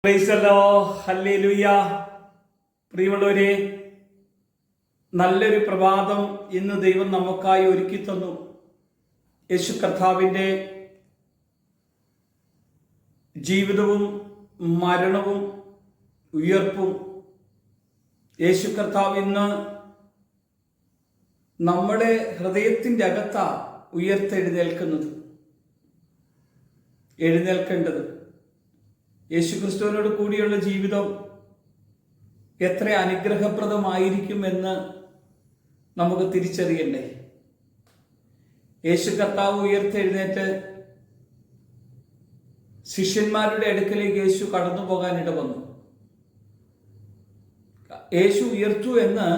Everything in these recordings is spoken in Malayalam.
ഹല്ലേലൂയ. പ്രിയമുള്ളവരെ, നല്ലൊരു പ്രഭാതം ഇന്ന് ദൈവം നമുക്കായി ഒരുക്കി തന്നു. യേശു കർത്താവിൻ്റെ ജീവിതവും മരണവും ഉയർപ്പും. യേശു കർത്താവ് ഇന്ന് നമ്മുടെ ഹൃദയത്തിൻ്റെ അകത്താ എഴുന്നേൽക്കേണ്ടത്. യേശു ക്രിസ്തുവിനോട് കൂടിയുള്ള ജീവിതം എത്ര അനുഗ്രഹപ്രദമായിരിക്കുമെന്ന് നമുക്ക് തിരിച്ചറിയണ്ടേ. യേശു കർത്താവ് ഉയർത്തെഴുന്നേറ്റ് ശിഷ്യന്മാരുടെ അടുക്കലേക്ക് യേശു കടന്നു പോകാനിട വന്നു. യേശു ഉയർത്തു എന്ന്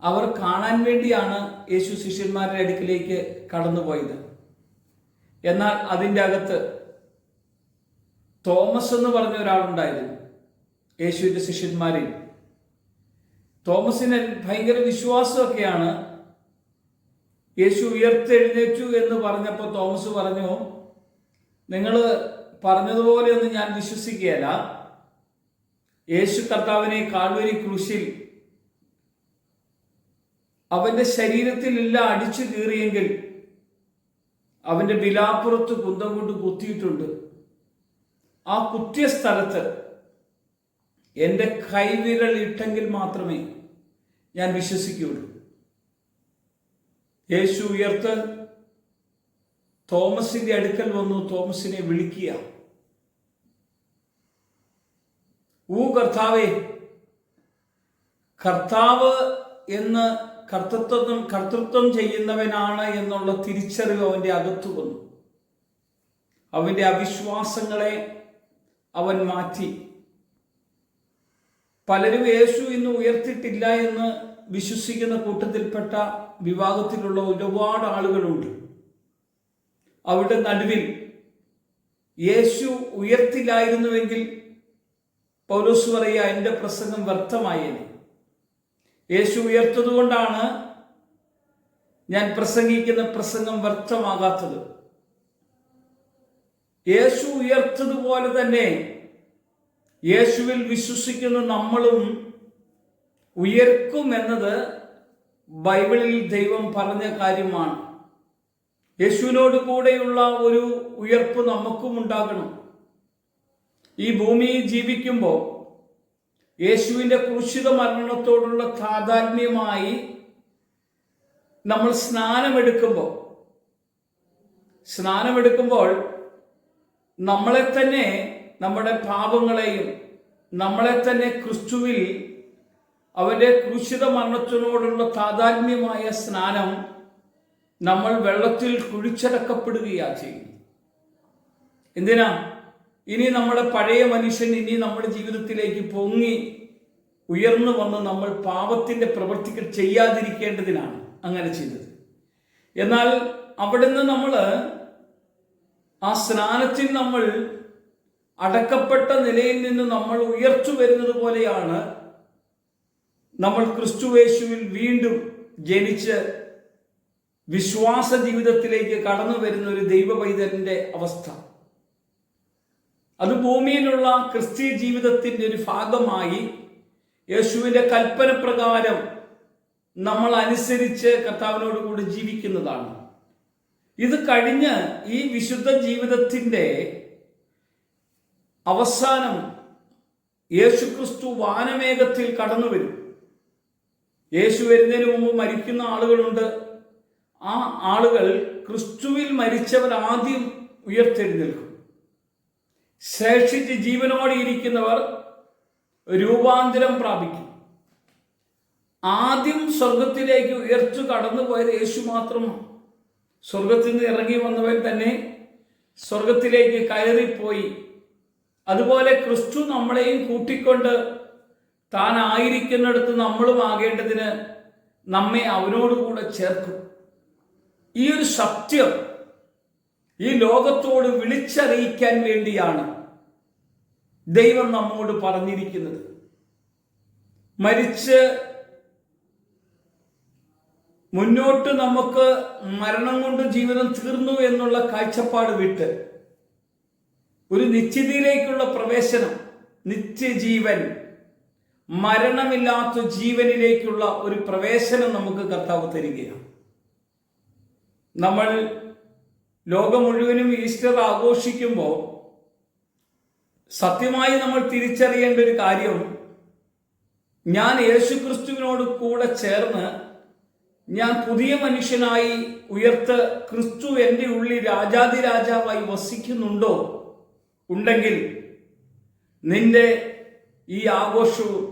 അവർ കാണാൻ വേണ്ടിയാണ് യേശു ശിഷ്യന്മാരുടെ അടുക്കിലേക്ക് കടന്നുപോയത്. എന്നാൽ അതിൻ്റെ അകത്ത് തോമസ് എന്ന് പറഞ്ഞ ഒരാളുണ്ടായിരുന്നു യേശുവിൻ്റെ ശിഷ്യന്മാരിൽ. തോമസിന് ഭയങ്കര വിശ്വാസമൊക്കെയാണ്. യേശു ഉയർത്തെഴുന്നേറ്റു എന്ന് പറഞ്ഞപ്പോൾ തോമസ് പറഞ്ഞു, നിങ്ങൾ പറഞ്ഞതുപോലെയൊന്നും ഞാൻ വിശ്വസിക്കുകയല്ല. യേശു കർത്താവിനെ കാൽവരി ക്രൂശിൽ അവന്റെ ശരീരത്തിൽ എല്ലാം അടിച്ചു കീറിയെങ്കിൽ അവന്റെ വിലാപ്പുറത്ത് കുന്തം കൊണ്ട് കുത്തിയിട്ടുണ്ട്. ആ കുത്തിയ സ്ഥലത്ത് എൻ്റെ കൈവിരൽ ഇട്ടെങ്കിൽ മാത്രമേ ഞാൻ വിശ്വസിക്കുകയുള്ളൂ. യേശു ഉയർത്ത് തോമസിന്റെ അടുക്കൽ വന്നു തോമസിനെ വിളിക്കുക. കർത്താവേ, കർത്താവ് എന്ന് കർത്തൃത്വം ചെയ്യുന്നവനാണ് എന്നുള്ള തിരിച്ചറിവ് അവന്റെ അകത്തു വന്നു. അവന്റെ അവിശ്വാസങ്ങളെ അവൻ മാറ്റി. പലരും യേശു ഇന്ന് ഉയർത്തിയിട്ടില്ല എന്ന് വിശ്വസിക്കുന്ന കൂട്ടത്തിൽപ്പെട്ട വിഭാഗത്തിലുള്ള ഒരുപാട് ആളുകളുണ്ട്. അവരുടെ നടുവിൽ യേശു ഉയർത്തില്ലായിരുന്നുവെങ്കിൽ പൗലോസ് പറയുക, എൻ്റെ പ്രസംഗം വ്യർത്ഥമായേനെ. യേശു ഉയർത്തതുകൊണ്ടാണ് ഞാൻ പ്രസംഗിക്കുന്ന പ്രസംഗം വ്യർത്ഥമാകാത്തത്. യേശു ഉയർത്തതുപോലെ തന്നെ യേശുവിൽ വിശ്വസിക്കുന്ന നമ്മളും ഉയർക്കും എന്നത് ബൈബിളിൽ ദൈവം പറഞ്ഞ കാര്യമാണ്. യേശുവിനോട് കൂടെയുള്ള ഒരു ഉയർപ്പ് നമുക്കും ഉണ്ടാകണം. ഈ ഭൂമിയിൽ ജീവിക്കുമ്പോൾ യേശുവിൻ്റെ ക്രൂശിത മരണത്തോടുള്ള താതാത്മ്യമായി നമ്മൾ സ്നാനമെടുക്കുമ്പോൾ നമ്മളെ തന്നെ, നമ്മുടെ പാപങ്ങളെയും നമ്മളെ തന്നെ ക്രിസ്തുവിൽ അവന്റെ ക്രൂശിത മരണത്തിനോടുള്ള താതാത്മ്യമായ സ്നാനം നമ്മൾ വെള്ളത്തിൽ കുഴിച്ചടക്കപ്പെടുകയാണ് ചെയ്യുന്നത്. എന്തിനാ? ഇനി നമ്മുടെ പഴയ മനുഷ്യൻ ഇനി നമ്മുടെ ജീവിതത്തിലേക്ക് പൊങ്ങി ഉയർന്നു വന്ന് നമ്മൾ പാപത്തിന്റെ പ്രവൃത്തികൾ ചെയ്യാതിരിക്കേണ്ടതിനാണ് അങ്ങനെ ചെയ്തത്. എന്നാൽ അവിടുന്ന് നമ്മൾ ആ സ്നാനത്തിൽ നമ്മൾ അടക്കപ്പെട്ട നിലയിൽ നിന്ന് നമ്മൾ ഉയർച്ചു വരുന്നത് പോലെയാണ് നമ്മൾ ക്രിസ്തുയേശുവിൽ വീണ്ടും ജനിച്ച് വിശ്വാസ ജീവിതത്തിലേക്ക് കടന്നു വരുന്ന ഒരു ദൈവ പൈതലിന്റെ അവസ്ഥ. അത് ഭൂമിയിലുള്ള ക്രിസ്തീയ ജീവിതത്തിന്റെ ഒരു ഭാഗമായി യേശുവിന്റെ കൽപ്പന പ്രകാരം നമ്മൾ അനുസരിച്ച് കർത്താവിനോട് കൂടി ജീവിക്കുന്നതാണ്. ഇത് കഴിഞ്ഞ് ഈ വിശുദ്ധ ജീവിതത്തിന്റെ അവസാനം യേശുക്രിസ്തു വാനമേഘത്തിൽ കടന്നു വരും. യേശു വരുന്നതിന് മുമ്പ് മരിക്കുന്ന ആളുകളുണ്ട്. ആ ആളുകൾ ക്രിസ്തുവിൽ മരിച്ചവർ ആദ്യം ഉയർത്തെഴുന്നേൽക്കും. ശേഷിച്ച് ജീവനോടെ ഇരിക്കുന്നവർ രൂപാന്തരം പ്രാപിക്കും. ആദ്യം സ്വർഗത്തിലേക്ക് ഉയർച്ചു കടന്നുപോയത് യേശു മാത്രമാണ്. സ്വർഗത്തിൽ നിന്ന് ഇറങ്ങി വന്നവൻ തന്നെ സ്വർഗത്തിലേക്ക് കയറിപ്പോയി. അതുപോലെ ക്രിസ്തു നമ്മളെയും കൂട്ടിക്കൊണ്ട് താൻ ആയിരിക്കുന്നിടത്ത് നമ്മളും ആകേണ്ടതിന് നമ്മെ അവനോടുകൂടെ ചേർക്കും. ഈ ഒരു സത്യം ഈ ലോകത്തോട് വിളിച്ചറിയിക്കാൻ വേണ്ടിയാണ് ദൈവം നമ്മോട് പറഞ്ഞിരിക്കുന്നത്. മരിച്ച് മുന്നോട്ട് നമുക്ക് മരണം കൊണ്ട് ജീവിതം തീർന്നു എന്നുള്ള കാഴ്ചപ്പാട് വിട്ട് ഒരു നിശ്ചിതിയിലേക്കുള്ള പ്രവേശനം, നിത്യജീവൻ, മരണമില്ലാത്ത ജീവനിലേക്കുള്ള ഒരു പ്രവേശനം നമുക്ക് കർത്താവ് തരികയാണ്. നമ്മൾ ലോകം മുഴുവനും ഈസ്റ്റർ ആഘോഷിക്കുമ്പോൾ സത്യമായി നമ്മൾ തിരിച്ചറിയേണ്ട ഒരു കാര്യം, ഞാൻ യേശുക്രിസ്തുവിനോട് കൂടെ ചേർന്ന് ഞാൻ പുതിയ മനുഷ്യനായി ഉയർത്ത് ക്രിസ്തു എൻ്റെ ഉള്ളിൽ രാജാതിരാജാവായി വസിക്കുന്നുണ്ടോ? ഉണ്ടെങ്കിൽ നിന്റെ ഈ ആഘോഷവും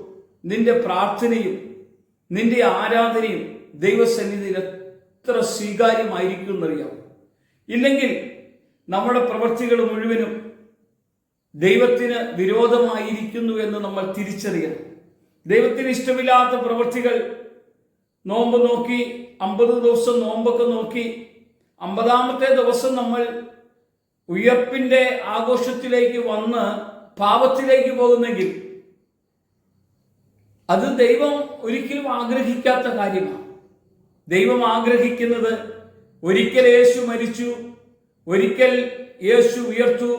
നിന്റെ പ്രാർത്ഥനയും നിന്റെ ആരാധനയും ദൈവസന്നിധിയിൽ എത്ര സ്വീകാര്യമായിരിക്കും എന്നറിയാം. ഇല്ലെങ്കിൽ നമ്മുടെ പ്രവൃത്തികൾ മുഴുവനും ദൈവത്തിന് വിരോധമായിരിക്കുന്നു എന്ന് നമ്മൾ തിരിച്ചറിയണം. ദൈവത്തിന് ഇഷ്ടമില്ലാത്ത പ്രവൃത്തികൾ, നോമ്പ് നോക്കി 50 ദിവസം നോമ്പൊക്കെ നോക്കി 50ാമത്തെ ദിവസം നമ്മൾ ഉയർപ്പിന്റെ ആഘോഷത്തിലേക്ക് വന്ന് പാപത്തിലേക്ക് പോകുന്നെങ്കിൽ അത് ദൈവം ഒരിക്കലും ആഗ്രഹിക്കാത്ത കാര്യമാണ്. ദൈവം ആഗ്രഹിക്കുന്നത് ഒരിക്കൽ യേശു മരിച്ചു, ഒരിക്കൽ യേശു ഉയർത്തു,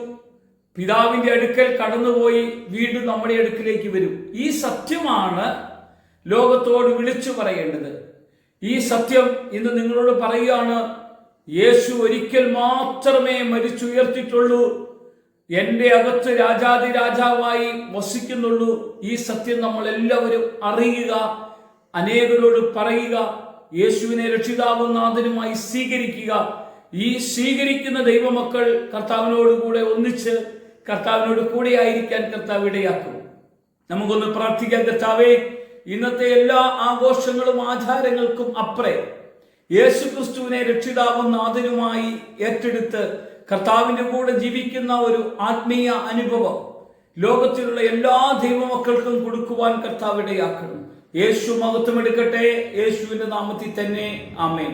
പിതാവിന്റെ അടുക്കൽ കടന്നുപോയി വീണ്ടും നമ്മുടെ അടുക്കിലേക്ക് വരും. ഈ സത്യമാണ് ലോകത്തോട് വിളിച്ചു പറയേണ്ടത്. ഈ സത്യം ഇന്ന് നിങ്ങളോട് പറയുകയാണ്. യേശു ഒരിക്കൽ മാത്രമേ മരിച്ചുയർത്തിയിട്ടുള്ളൂ. എൻ്റെ അകത്ത് രാജാതിരാജാവായി വസിക്കുന്നുള്ളൂ. ഈ സത്യം നമ്മൾ എല്ലാവരും അറിയുക, അനേകരോട് പറയുക, യേശുവിനെ രക്ഷിതാവും നാഥനുമായി സ്വീകരിക്കുക. ഈ സ്വീകരിക്കുന്ന ദൈവമക്കൾ കർത്താവിനോടുകൂടെ ഒന്നിച്ച് കർത്താവിനോട് കൂടെ ആയിരിക്കാൻ കർത്താവ് ഇടയാക്കും. നമുക്കൊന്ന് പ്രാർത്ഥിക്കാം. കർത്താവേ, ഇന്നത്തെ എല്ലാ ആഘോഷങ്ങളും ആചാരങ്ങൾക്കും അപ്പുറം യേശുക്രിസ്തുവിനെ രക്ഷിതാവും നാഥനുമായി ഏറ്റെടുത്ത് കർത്താവിന്റെ കൂടെ ജീവിക്കുന്ന ഒരു ആത്മീയ അനുഭവം ലോകത്തിലുള്ള എല്ലാ ദൈവമക്കൾക്കും കൊടുക്കുവാൻ കർത്താവ് ഇടയാക്കണം. യേശു മഹത്വമെടുക്കട്ടെ. യേശുവിന്റെ നാമത്തിൽ തന്നെ ആമേൻ.